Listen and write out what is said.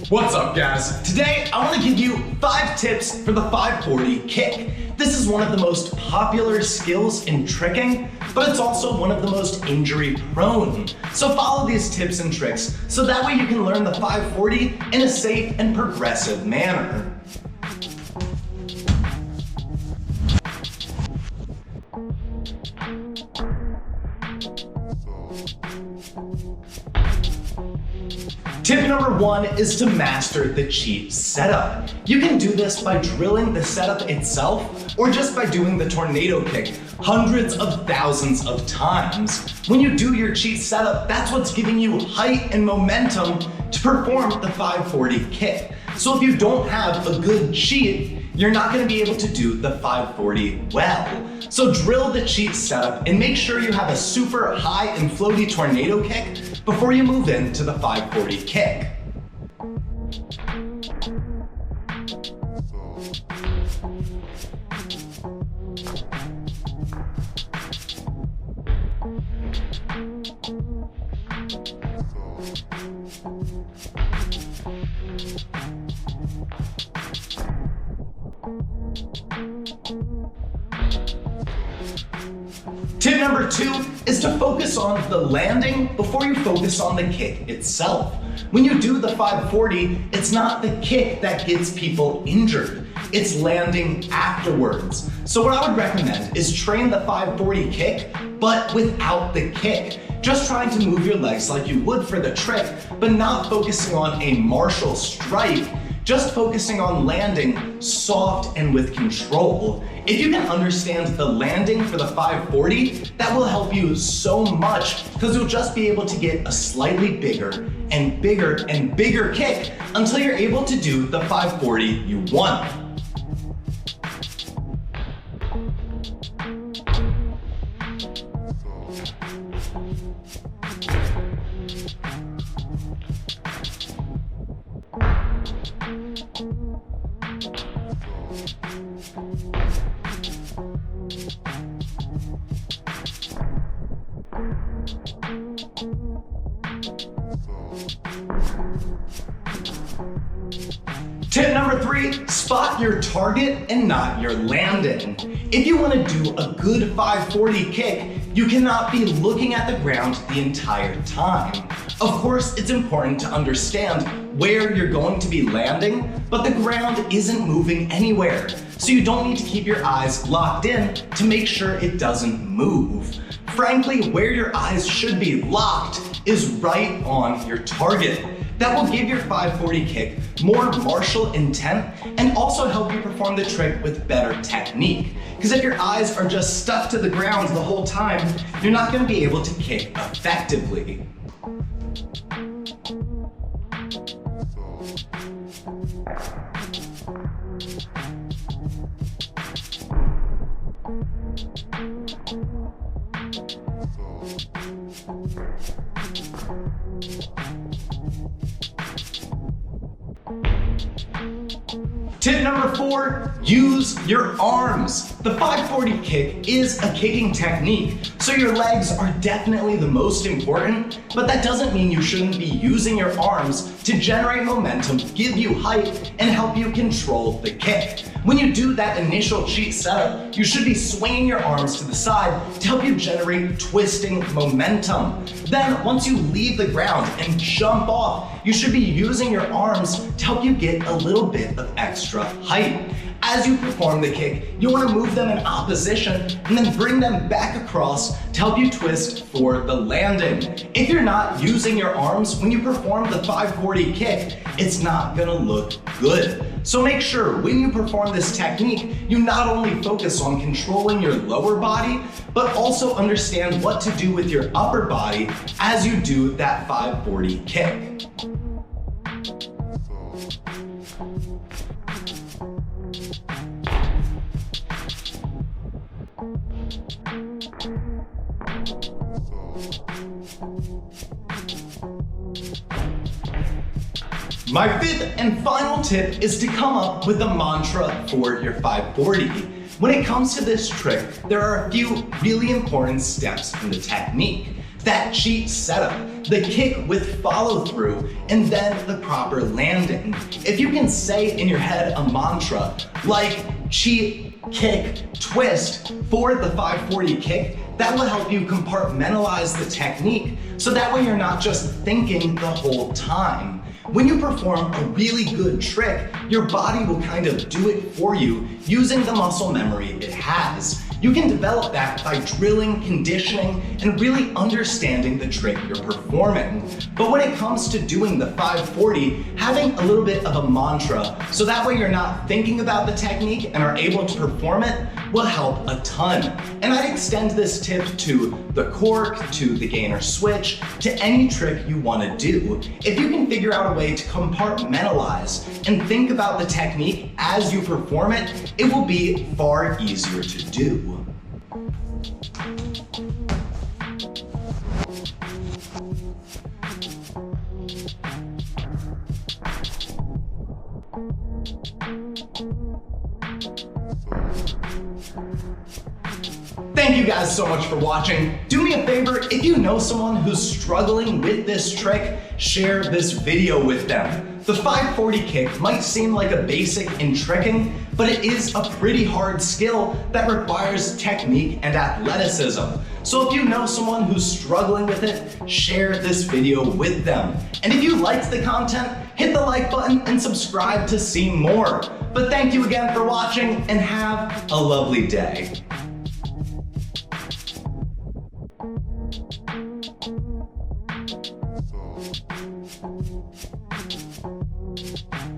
What's up, guys? Today I want to give you 5 tips for the 540 kick. This is one of the most popular skills in tricking, but it's also one of the most injury prone. So follow these tips and tricks so that way you can learn the 540 in a safe and progressive manner. Tip number 1 is to master the cheat setup. You can do this by drilling the setup itself or just by doing the tornado kick hundreds of thousands of times. When you do your cheat setup, that's what's giving you height and momentum to perform the 540 kick. So if you don't have a good cheat, you're not going to be able to do the 540 well. So drill the cheat setup and make sure you have a super high and floaty tornado kick before you move into the 540 kick. Tip number 2 is to focus on the landing before you focus on the kick itself. When you do the 540, it's not the kick that gets people injured. It's landing afterwards. So what I would recommend is train the 540 kick, but without the kick. Just trying to move your legs like you would for the trick, but not focusing on a martial strike. Just focusing on landing soft and with control. If you can understand the landing for the 540, that will help you so much because you'll just be able to get a slightly bigger and bigger and bigger kick until you're able to do the 540 you want. Tip number 3, spot your target and not your landing. If you want to do a good 540 kick, you cannot be looking at the ground the entire time. Of course, it's important to understand where you're going to be landing, but the ground isn't moving anywhere. So you don't need to keep your eyes locked in to make sure it doesn't move. Frankly, where your eyes should be locked is right on your target. That will give your 540 kick more martial intent and also help you perform the trick with better technique. Because if your eyes are just stuck to the ground the whole time, you're not going to be able to kick effectively. Tip number 4, use your arms. The 540 kick is a kicking technique, so your legs are definitely the most important, but that doesn't mean you shouldn't be using your arms to generate momentum, give you height, and help you control the kick. When you do that initial cheat setup, you should be swinging your arms to the side to help you generate twisting momentum. Then, once you leave the ground and jump off, you should be using your arms to help you get a little bit of extra height. As you perform the kick, you want to move them in opposition and then bring them back across to help you twist for the landing. If you're not using your arms when you perform the 540 kick, it's not going to look good. So make sure when you perform this technique, you not only focus on controlling your lower body, but also understand what to do with your upper body as you do that 540 kick. My 5th and final tip is to come up with a mantra for your 540. When it comes to this trick, there are a few really important steps in the technique. That cheat setup, the kick with follow through, and then the proper landing. If you can say in your head a mantra like cheat, kick, twist for the 540 kick, that will help you compartmentalize the technique so that way you're not just thinking the whole time. When you perform a really good trick, your body will kind of do it for you using the muscle memory it has. You can develop that by drilling, conditioning, and really understanding the trick you're performing. But when it comes to doing the 540, having a little bit of a mantra, so that way you're not thinking about the technique and are able to perform it, will help a ton. And I'd extend this tip to the cork, to the gainer switch, to any trick you want to do. If you can figure out a way to compartmentalize and think about the technique as you perform it, it will be far easier to do. Thank you guys so much for watching. Do me a favor, if you know someone who's struggling with this trick, share this video with them. The 540 kick might seem like a basic in tricking, but it is a pretty hard skill that requires technique and athleticism. So if you know someone who's struggling with it, share this video with them. And if you liked the content, hit the like button and subscribe to see more. But thank you again for watching and have a lovely day. So